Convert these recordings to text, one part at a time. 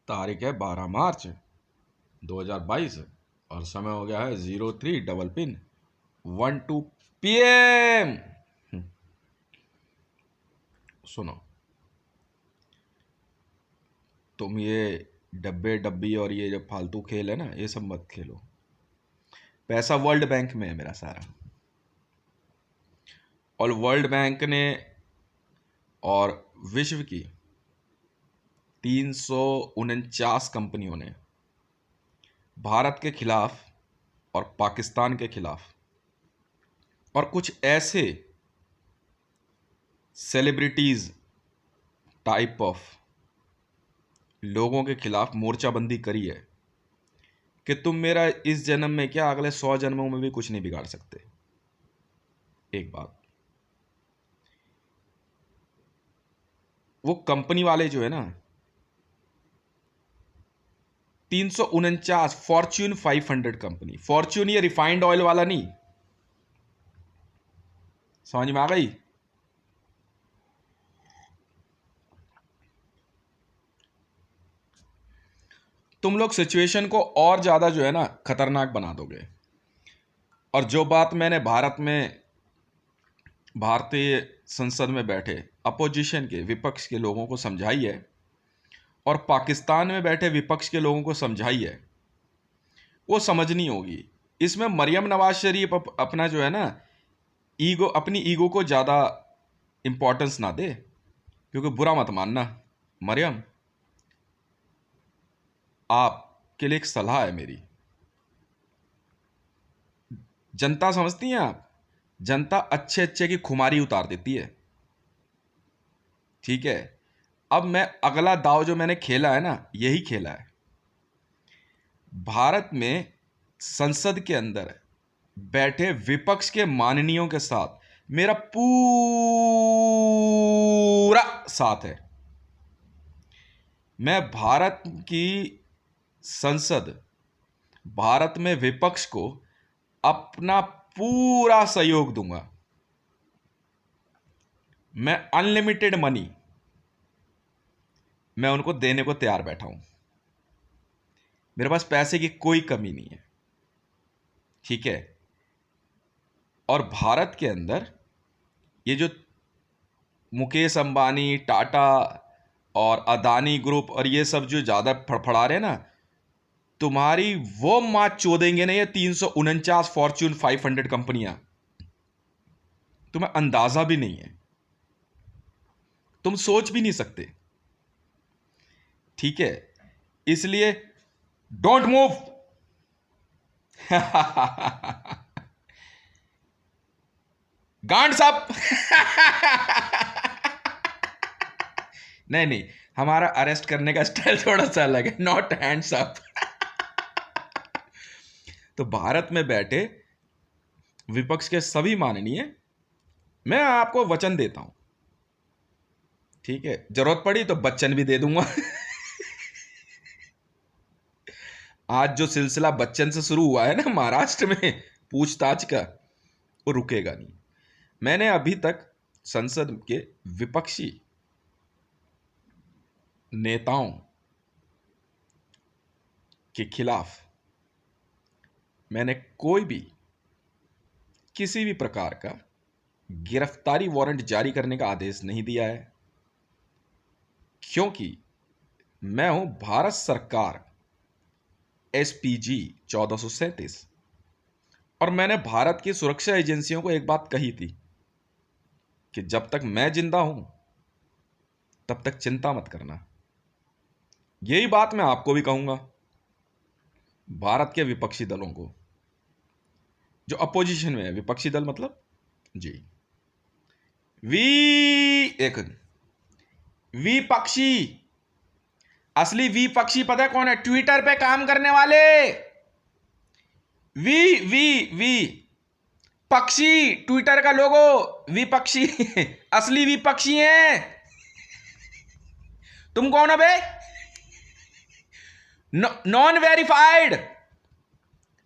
तारीख है 12 मार्च 2022 और समय हो गया है 03 डबल पिन 12 PM। सुनो, तुम ये डब्बे डब्बी और ये जो फालतू खेल है ना, ये सब मत खेलो। पैसा वर्ल्ड बैंक में है मेरा सारा, और वर्ल्ड बैंक ने और विश्व की 349 कंपनियों ने भारत के खिलाफ और पाकिस्तान के खिलाफ और कुछ ऐसे सेलिब्रिटीज टाइप ऑफ लोगों के खिलाफ मोर्चाबंदी करी है कि तुम मेरा इस जन्म में क्या अगले 100 जन्मों में भी कुछ नहीं बिगाड़ सकते। एक बात, वो कंपनी वाले जो है ना 349 फॉर्च्यून 500 कंपनी, फॉर्च्यून ये रिफाइंड ऑयल वाला नहीं, समझ में आ गई? तुम लोग सिचुएशन को और ज्यादा जो है ना खतरनाक बना दोगे। और जो बात मैंने भारतीय संसद में बैठे अपोजिशन के विपक्ष के लोगों को समझाई है और पाकिस्तान में बैठे विपक्ष के लोगों को समझाई है, वो समझनी होगी। इसमें मरियम नवाज शरीफ अपना जो है ना अपनी ईगो को ज़्यादा इंपॉर्टेंस ना दे, क्योंकि बुरा मत मानना मरियम, आपके लिए एक सलाह है मेरी। जनता समझती हैं आप, जनता अच्छे अच्छे की खुमारी उतार देती है, ठीक है? अब मैं अगला दाव जो मैंने खेला है ना, यही खेला है। भारत में संसद के अंदर बैठे विपक्ष के माननीयों के साथ मेरा पूरा साथ है। मैं भारत की संसद, भारत में विपक्ष को अपना पूरा सहयोग दूंगा। मैं अनलिमिटेड मनी मैं उनको देने को तैयार बैठा हूं। मेरे पास पैसे की कोई कमी नहीं है, ठीक है? और भारत के अंदर ये जो मुकेश अंबानी, टाटा और अदानी ग्रुप और ये सब जो ज्यादा फड़फड़ा रहे हैं ना, तुम्हारी वो माँ चोदेंगे ना ये 349 फॉर्च्यून 500 कंपनियां, तुम्हें अंदाजा भी नहीं है, तुम सोच भी नहीं सकते, ठीक है? इसलिए डोंट मूव। गांड साहब। नहीं नहीं, हमारा अरेस्ट करने का स्टाइल थोड़ा सा अलग है, नॉट हैंड्स अप। तो भारत में बैठे विपक्ष के सभी माननीय, मैं आपको वचन देता हूं, ठीक है? जरूरत पड़ी तो बच्चन भी दे दूंगा। आज जो सिलसिला बच्चन से शुरू हुआ है ना महाराष्ट्र में पूछताछ का, वो रुकेगा नहीं। मैंने अभी तक संसद के विपक्षी नेताओं के खिलाफ मैंने कोई भी किसी भी प्रकार का गिरफ्तारी वारंट जारी करने का आदेश नहीं दिया है, क्योंकि मैं हूं भारत सरकार SPG 1437, और मैंने भारत की सुरक्षा एजेंसियों को एक बात कही थी कि जब तक मैं जिंदा हूं तब तक चिंता मत करना। यही बात मैं आपको भी कहूंगा, भारत के विपक्षी दलों को जो अपोजिशन में है। विपक्षी दल मतलब जी एक विपक्षी, असली विपक्षी पता है कौन है? ट्विटर पे काम करने वाले वी पक्षी, ट्विटर का लोगो विपक्षी। असली विपक्षी हैं। तुम कौन हो बे? Non verified,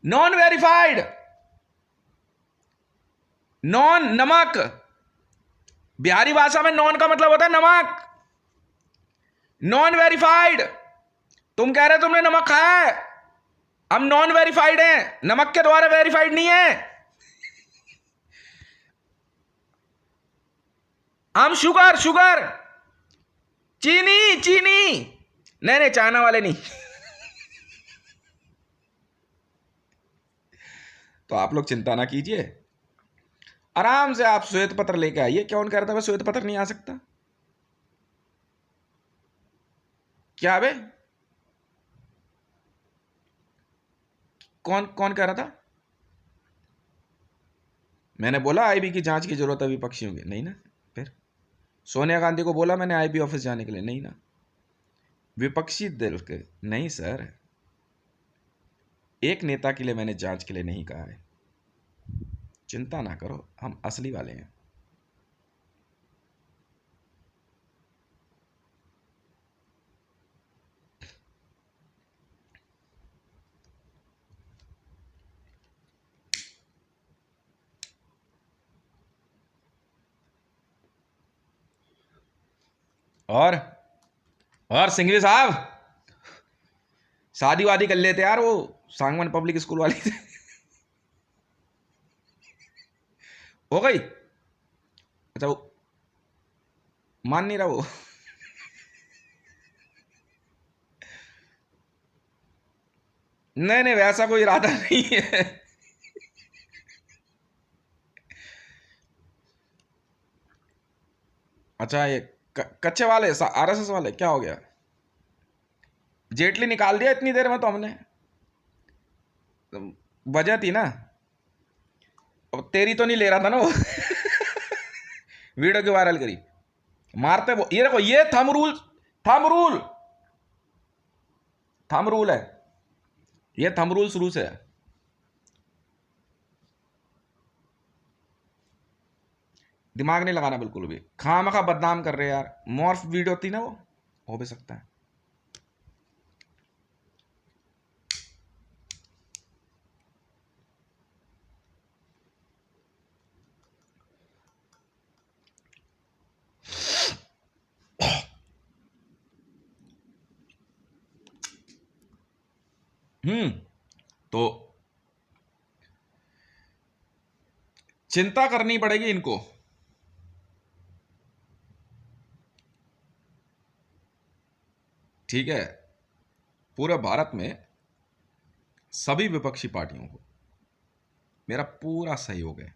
non verified, non, नमक। बिहारी भाषा में नॉन का मतलब होता है नमक। नॉन वेरीफाइड तुम कह रहे तुमने नमक खाया है, हम नॉन वेरीफाइड हैं, नमक के द्वारा वेरीफाइड नहीं है। हम शुगर शुगर चीनी चीनी, नहीं नहीं चाइना वाले नहीं। तो आप लोग चिंता ना कीजिए, आराम से आप श्वेत पत्र लेके आइए। कौन कह रहा था मैं श्वेत पत्र नहीं आ सकता? क्या बे, कौन कौन कह रहा था? मैंने बोला आईबी की जांच की जरूरत है विपक्षियों की? नहीं ना। फिर सोनिया गांधी को बोला मैंने आईबी ऑफिस जाने के लिए? नहीं ना। विपक्षी दल के? नहीं सर, एक नेता के लिए मैंने जांच के लिए नहीं कहा है। चिंता ना करो, हम असली वाले हैं। और सिंघवी साहब, शादी वादी कर लेते यार, वो सांगवान पब्लिक स्कूल वाली थे। हो गई? अच्छा, वो मान नहीं रहा वो। नहीं नहीं, वैसा कोई इरादा नहीं है। अच्छा, ये कच्चे वाले आरएसएस वाले क्या हो गया? जेटली निकाल दिया इतनी देर में तो हमने, वजह थी ना। अब तेरी तो नहीं ले रहा था ना वो। वीडियो क्यों वायरल करी? मारते वो, ये देखो, ये thumb rule, thumb rule, thumb rule है ये, थंब रूल शुरू से है। दिमाग नहीं लगाना बिल्कुल भी, खामखा बदनाम कर रहे हैं यार। मॉर्फ वीडियो थी ना वो, हो भी सकता है। तो चिंता करनी पड़ेगी इनको। ठीक है, पूरे भारत में सभी विपक्षी पार्टियों को मेरा पूरा सहयोग है।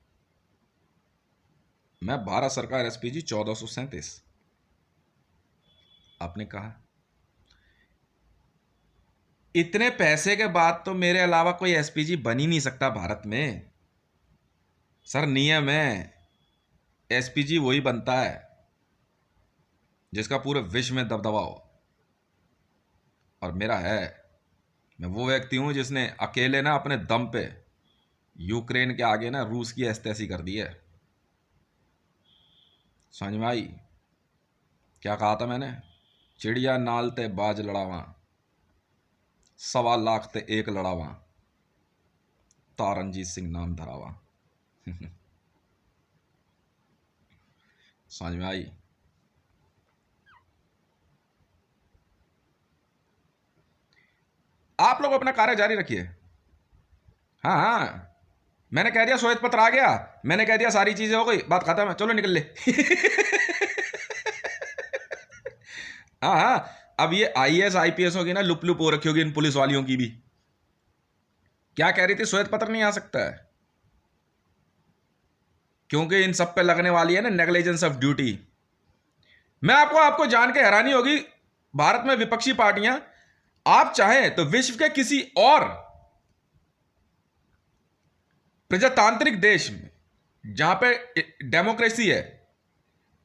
मैं भारत सरकार एसपीजी 1437, आपने कहा इतने पैसे के बाद तो मेरे अलावा कोई एसपीजी बन ही नहीं सकता भारत में। सर नियम है, एसपीजी वही बनता है जिसका पूरे विश्व में दबदबा हो, और मेरा है। मैं वो व्यक्ति हूं जिसने अकेले ना अपने दम पे यूक्रेन के आगे ना रूस की ऐसी कर दी है। समझ में आई? क्या कहा था मैंने? चिड़िया नाल ते बाज लड़ावा, 1.25 लाख ते एक लड़ावा, तारनजीत सिंह नाम धरावा। समझ में आई? आप लोग अपना कार्य जारी रखिए। हाँ हाँ, मैंने कह दिया श्वेत पत्र आ गया, मैंने कह दिया सारी चीजें हो गई, बात खत्म है, चलो निकल ले। हाँ हाँ, अब ये आईएएस आईपीएस होगी ना, लुप लुप हो रखी होगी इन पुलिस वालियों की भी। क्या कह रही थी? श्वेत पत्र नहीं आ सकता है क्योंकि इन सब पे लगने वाली है ना नेग्लिजेंस ऑफ ड्यूटी। मैं आपको जान के हैरानी होगी, भारत में विपक्षी पार्टियां, आप चाहें तो विश्व के किसी और प्रजातांत्रिक देश में जहां पे डेमोक्रेसी है,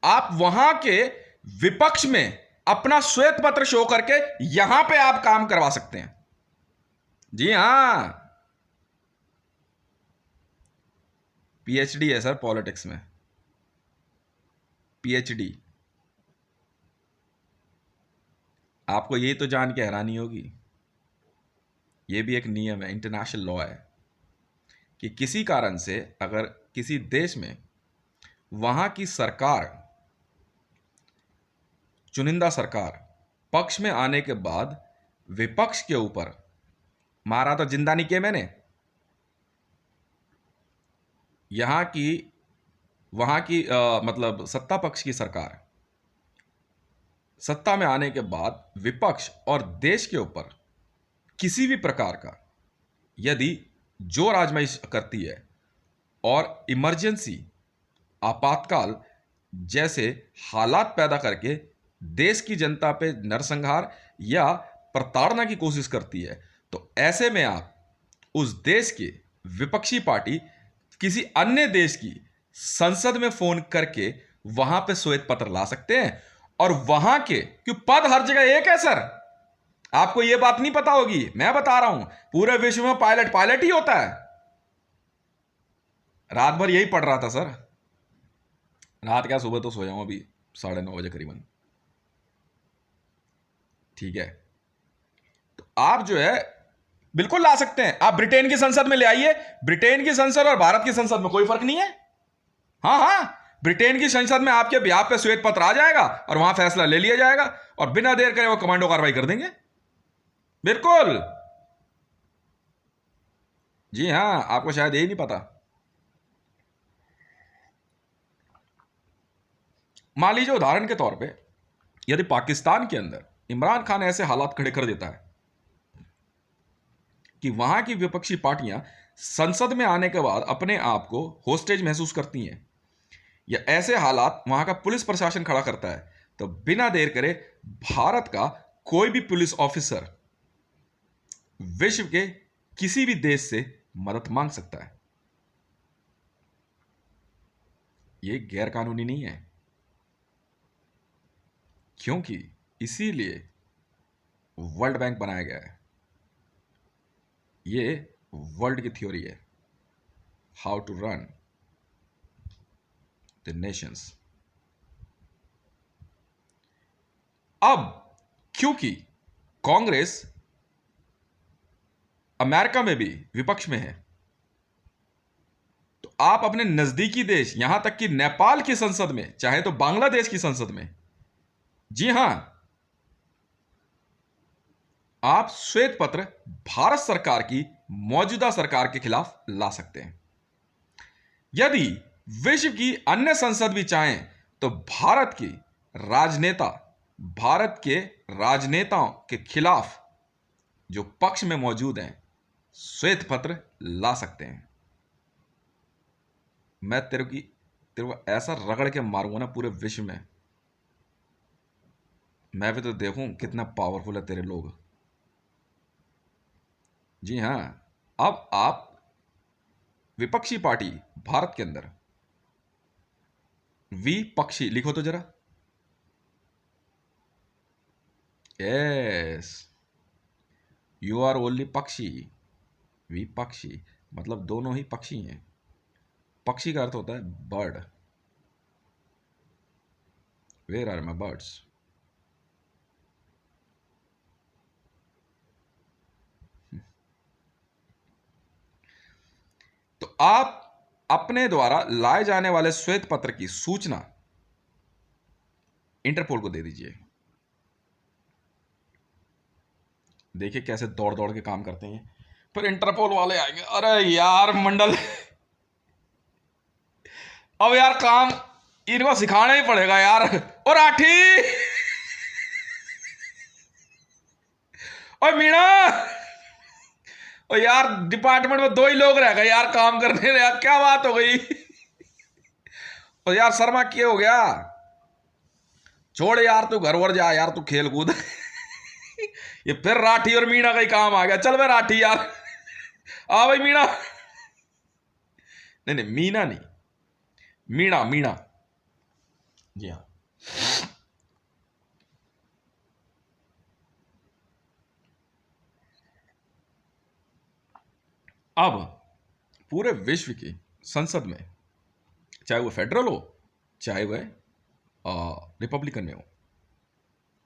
आप वहां के विपक्ष में अपना श्वेत पत्र शो करके यहां पे आप काम करवा सकते हैं। जी हां, पीएचडी है सर पॉलिटिक्स में, पीएचडी। आपको ये तो जान के हैरानी होगी, ये भी एक नियम है, इंटरनेशनल लॉ है, कि किसी कारण से अगर किसी देश में वहां की सरकार, चुनिंदा सरकार पक्ष में आने के बाद विपक्ष के ऊपर मारा तो जिंदा नहीं किया मैंने। यहां की वहां की मतलब सत्ता पक्ष की सरकार सत्ता में आने के बाद विपक्ष और देश के ऊपर किसी भी प्रकार का यदि जोर आजमाइश करती है और इमरजेंसी आपातकाल जैसे हालात पैदा करके देश की जनता पे नरसंहार या प्रताड़ना की कोशिश करती है, तो ऐसे में आप उस देश के विपक्षी पार्टी किसी अन्य देश की संसद में फोन करके वहां पे श्वेत पत्र ला सकते हैं। और वहां के क्यों पद हर जगह एक है सर, आपको यह बात नहीं पता होगी, मैं बता रहा हूं पूरे विश्व में पायलट पायलट ही होता है। रात भर यही पढ़ रहा था सर, रात क्या सुबह तो सोया हूं अभी 9:30 बजे करीबन। ठीक है, तो आप जो है बिल्कुल ला सकते हैं, आप ब्रिटेन की संसद में ले आइए। ब्रिटेन की संसद और भारत की संसद में कोई फर्क नहीं है। हाँ हाँ, ब्रिटेन की संसद में आपके ब्याह पे श्वेत पत्र आ जाएगा और वहां फैसला ले लिया जाएगा और बिना देर करे वो कमांडो कार्रवाई कर देंगे। बिल्कुल, जी हाँ, आपको शायद यही नहीं पता। मान लीजिए उदाहरण के तौर पे यदि पाकिस्तान के अंदर इमरान खान ऐसे हालात खड़े कर देता है कि वहां की विपक्षी पार्टियां संसद में आने के बाद अपने आप को होस्टेज महसूस करती हैं या ऐसे हालात वहां का पुलिस प्रशासन खड़ा करता है, तो बिना देर करे भारत का कोई भी पुलिस ऑफिसर विश्व के किसी भी देश से मदद मांग सकता है। यह गैर कानूनी नहीं है, क्योंकि इसीलिए वर्ल्ड बैंक बनाया गया है। ये वर्ल्ड की थ्योरी है, how to run the nations. अब क्योंकि कांग्रेस अमेरिका में भी विपक्ष में है, तो आप अपने नजदीकी देश यहां तक कि नेपाल की संसद में, चाहे तो बांग्लादेश की संसद में, जी हां, आप श्वेत पत्र भारत सरकार की मौजूदा सरकार के खिलाफ ला सकते हैं। यदि विश्व की अन्य संसद भी चाहें तो भारत के राजनेताओं के खिलाफ जो पक्ष में मौजूद हैं श्वेत पत्र ला सकते हैं। मैं तेरे को ऐसा रगड़ के मारूंगा ना पूरे विश्व में, मैं भी तो देखूं कितना पावरफुल है तेरे लोग। जी हां, अब आप विपक्षी पार्टी भारत के अंदर विपक्षी लिखो तो जरा। यस, यू आर ओनली पक्षी। विपक्षी मतलब दोनों ही पक्षी हैं। पक्षी का अर्थ होता है bird. Where are my birds? तो आप अपने द्वारा लाए जाने वाले श्वेत पत्र की सूचना इंटरपोल को दे दीजिए। देखिए कैसे दौड़ दौड़ के काम करते हैं। फिर इंटरपोल वाले आएंगे, अरे यार मंडल, अब यार काम इनको सिखाना ही पड़ेगा यार। और आठी और मीणा, और यार डिपार्टमेंट में दो ही लोग रह गए यार काम करने। यार क्या बात हो गई? और यार शर्मा क्या हो गया? छोड़ यार, तू घर वर जा यार, तू खेल कूद। ये फिर राठी और मीणा का ही काम आ गया। चल भाई राठी यार, आ भाई मीणा। नहीं नहीं, मीना नहीं, मीणा मीणा। जी हाँ, अब पूरे विश्व की संसद में, चाहे वो फेडरल हो चाहे वह रिपब्लिकन में हो,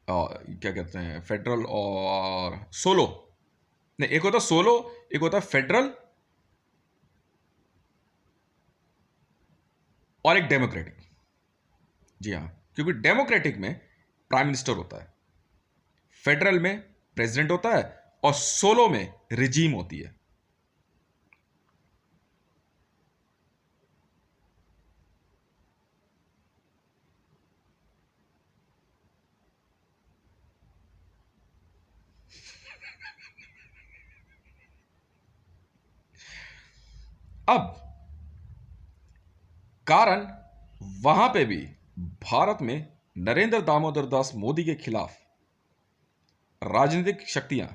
क्या कहते हैं, फेडरल और सोलो, नहीं एक होता सोलो, एक होता फेडरल और एक डेमोक्रेटिक। जी हाँ, क्योंकि डेमोक्रेटिक में प्राइम मिनिस्टर होता है, फेडरल में प्रेसिडेंट होता है और सोलो में रिजीम होती है। अब कारण वहां पे भी भारत में नरेंद्र दामोदर दास मोदी के खिलाफ राजनीतिक शक्तियां,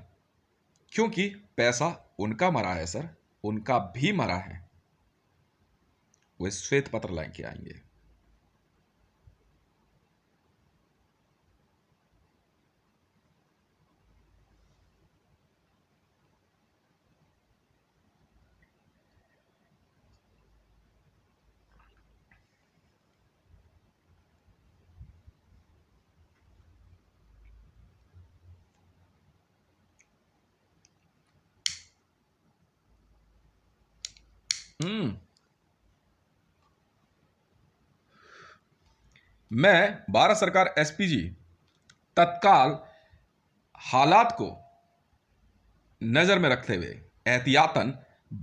क्योंकि पैसा उनका मरा है सर, उनका भी मरा है, वो श्वेत पत्र लेके आएंगे। हम्म मैं भारत सरकार एसपीजी तत्काल हालात को नजर में रखते हुए एहतियातन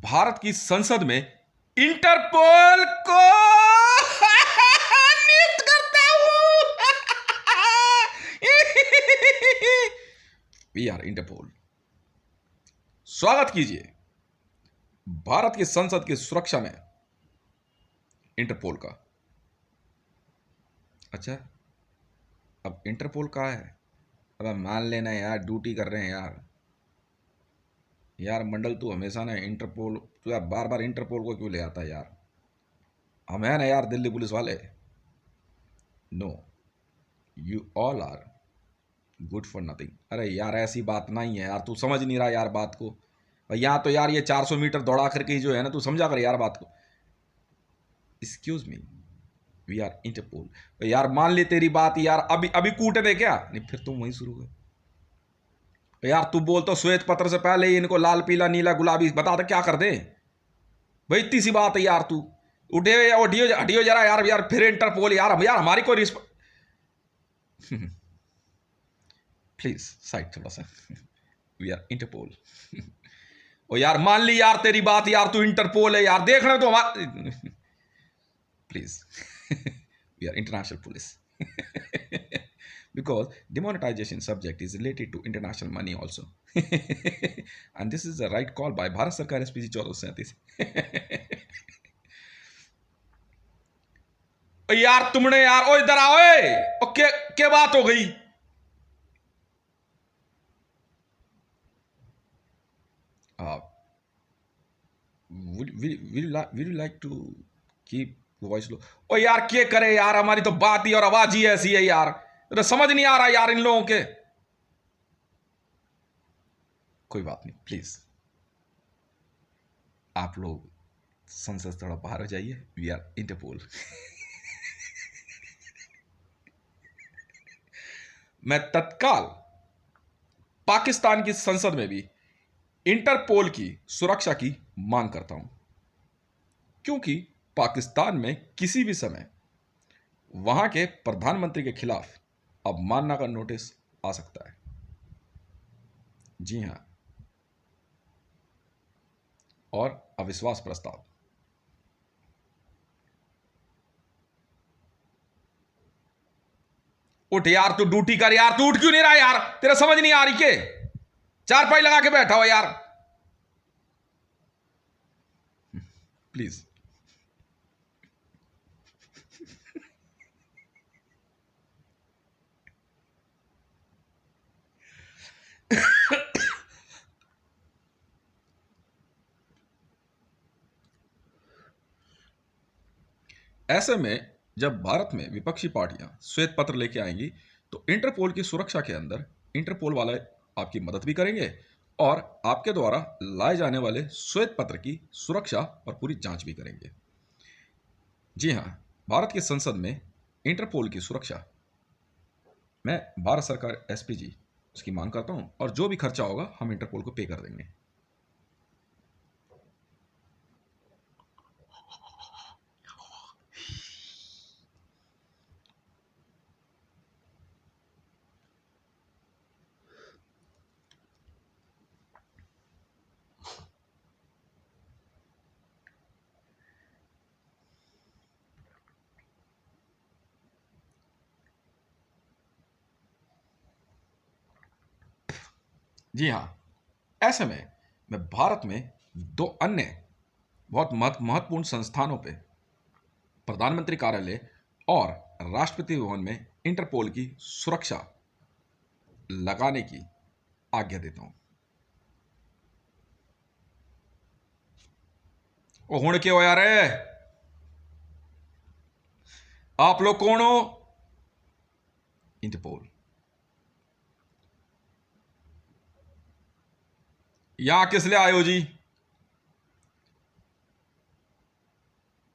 भारत की संसद में इंटरपोल को नियुक्त करता हूं। We are Interpol. स्वागत कीजिए भारत की संसद की सुरक्षा में इंटरपोल का। अच्छा, अब इंटरपोल कहाँ है? अब मान लेना यार, ड्यूटी कर रहे हैं यार। यार मंडल, तू हमेशा ना इंटरपोल, तू यार बार बार इंटरपोल को क्यों ले आता है यार? हम है ना यार दिल्ली पुलिस वाले। No, you all are good for nothing. अरे यार ऐसी बात नहीं है यार, तू समझ नहीं रहा यार बात को। यहाँ तो यार ये 400 मीटर दौड़ा करके ही जो है ना, तू समझा कर यार बात को। Excuse me, we are Interpol. यार मान ले तेरी बात यार, अभी अभी कूटे दे क्या? नहीं फिर तुम वहीं शुरू कर। यार तू बोल तो श्वेत पत्र से पहले ही इनको लाल पीला नीला गुलाबी बता दे, क्या कर दे भाई? इतनी सी बात है यार, तू उठे उठियो हटियो जरा यार। यार फिर इंटरपोल यार, हम यार हमारी कोई रिस्प प्लीज साइड थोड़ा सा। We are interpole. ओ यार मान ली यार तेरी बात यार, तू इंटरपोल है यार, देख रहे तो हमारा please. We are international police. because demonetization subject is related to international money also. And this is the right call by Bharat Sarkar SPG 1437। यार तुमने यार, ओ इधर आओ। ओ क्या बात हो गई? will you like to keep voice low? ओ यार क्या करे यार, हमारी तो बात ही और आवाज ही ऐसी है यार, तो समझ नहीं आ रहा यार इन लोगों के। कोई बात नहीं, प्लीज आप लोग संसद से थोड़ा बाहर हो जाइए। We are Interpol. मैं तत्काल पाकिस्तान की संसद में भी इंटरपोल की सुरक्षा की मांग करता हूं, क्योंकि पाकिस्तान में किसी भी समय वहां के प्रधानमंत्री के खिलाफ अवमानना का नोटिस आ सकता है। जी हां, और अविश्वास प्रस्ताव। उठ यार, तू ड्यूटी कर यार, तू उठ क्यों नहीं रहा यार? तेरा समझ नहीं आ रही के? चार पाई लगा के बैठा हो यार, प्लीज। ऐसे में जब भारत में विपक्षी पार्टियां श्वेत पत्र लेके आएंगी, तो इंटरपोल की सुरक्षा के अंदर इंटरपोल वाले आपकी मदद भी करेंगे और आपके द्वारा लाए जाने वाले श्वेत पत्र की सुरक्षा और पूरी जांच भी करेंगे। जी हां, भारत की संसद में इंटरपोल की सुरक्षा मैं भारत सरकार एसपीजी उसकी मांग करता हूं, और जो भी खर्चा होगा हम इंटरपोल को पे कर देंगे। जी हाँ, ऐसे में मैं भारत में दो अन्य बहुत महत्वपूर्ण संस्थानों पे, प्रधानमंत्री कार्यालय और राष्ट्रपति भवन में इंटरपोल की सुरक्षा लगाने की आज्ञा देता हूं। ओ हुण क्यों यार है? आप लोग कौन हो? इंटरपोल। यहां किस लिए आए हो जी?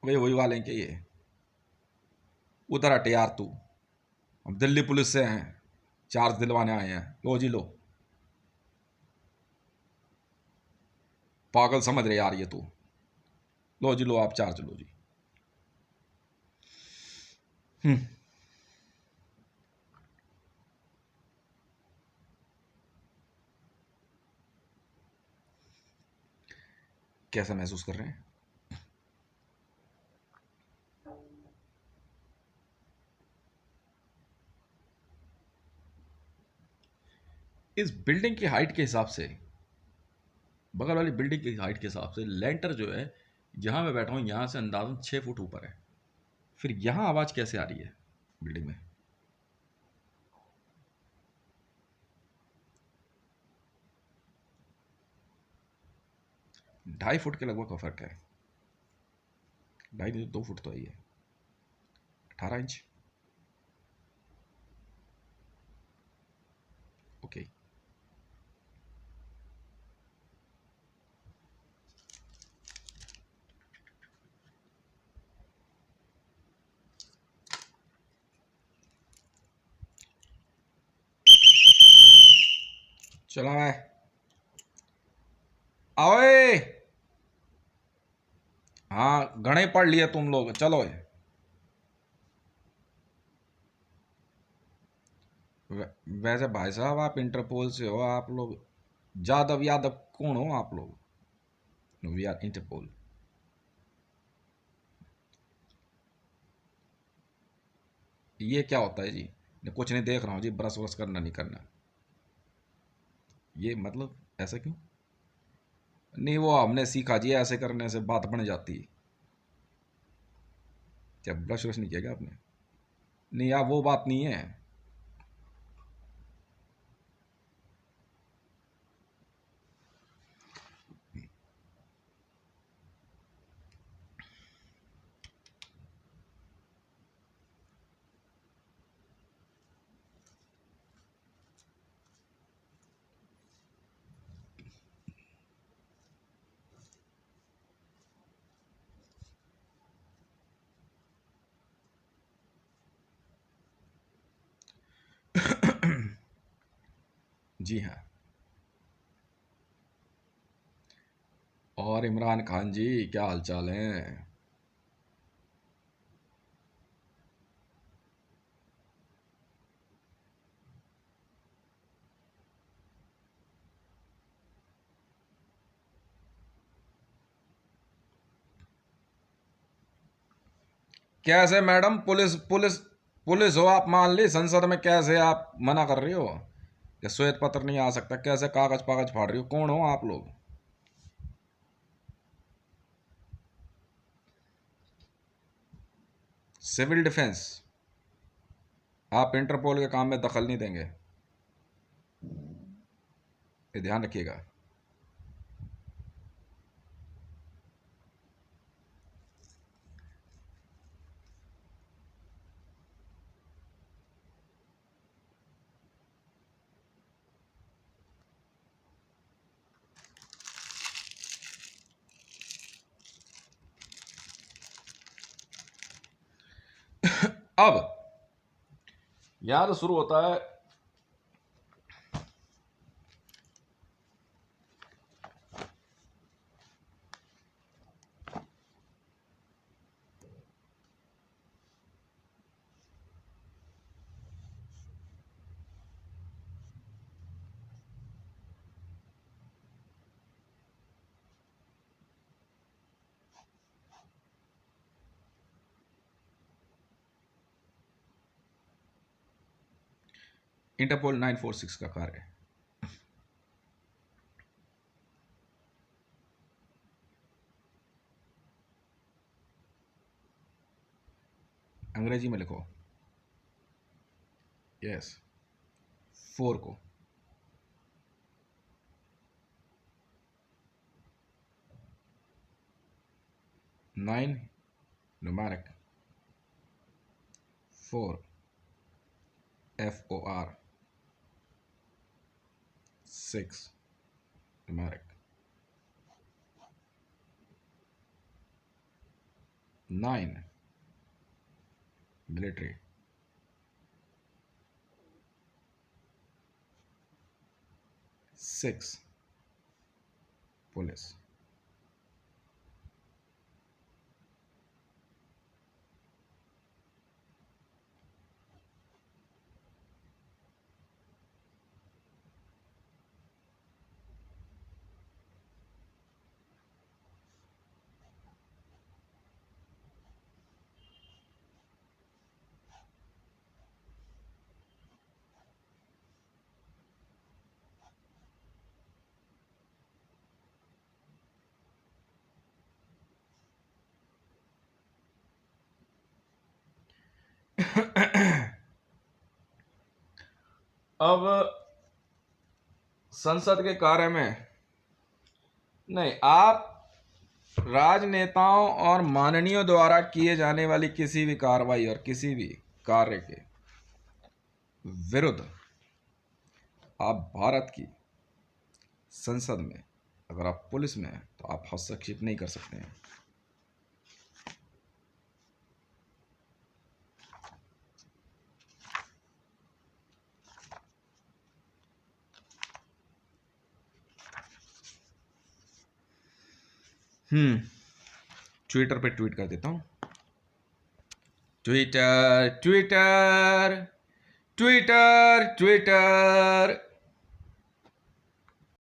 वही वही वाले हैं क्या ये? उधर हट यार तू। हम दिल्ली पुलिस से हैं, चार्ज दिलवाने आए हैं। लो जी लो। पागल समझ रहे यार ये तू। लो जी लो, आप चार्ज लो जी। हम्म। कैसा महसूस कर रहे हैं? इस बिल्डिंग की हाइट के हिसाब से, बगल वाली बिल्डिंग की हाइट के हिसाब से लेंटर जो है, जहां मैं बैठा हूं यहां से अंदाजन 6 फुट ऊपर है। फिर यहां आवाज कैसे आ रही है बिल्डिंग में? 2.5 फुट के लगभग का फर्क है। 2.5 नहीं तो 2 फुट तो ही है। 18 इंच। ओके। चलो मैं आओए। हाँ, घणे पढ़ लिए तुम लोग, चलो। वैसे भाई साहब, आप इंटरपोल से हो, आप लोग जादव यादव कौन हो आप लोग? We are Interpol. ये क्या होता है जी? कुछ नहीं देख रहा हूँ जी, ब्रश व्रश करना नहीं करना। ये मतलब ऐसा क्यों? नहीं, वो हमने सीखा जी, ऐसे करने से बात बन जाती है। क्या ब्रश व्रश नहीं किया क्या आपने? नहीं यार, वो बात नहीं है। जी हाँ। और इमरान खान जी, क्या हालचाल है? कैसे मैडम? पुलिस पुलिस पुलिस हो आप, मान ली संसद में, कैसे आप मना कर रही हो कि श्वेत पत्र नहीं आ सकता? कैसे कागज पागज फाड़ रही हो? कौन हो आप लोग? Civil defence? आप इंटरपोल के काम में दखल नहीं देंगे, ये ध्यान रखिएगा। अब यहां तो शुरू होता है। इंटरपोल 946 का कार्य है। अंग्रेजी में लिखो, यस 4 को। 9 numeric, 4 FOR, 6 numeric, 9 military, 6 police. अब संसद के कार्य में नहीं, आप राजनेताओं और माननीयों द्वारा किए जाने वाली किसी भी कार्रवाई और किसी भी कार्य के विरुद्ध आप भारत की संसद में, अगर आप पुलिस में हैं तो आप हस्तक्षेप नहीं कर सकते हैं। ट्विटर पे ट्वीट कर देता हूं। Twitter Twitter Twitter Twitter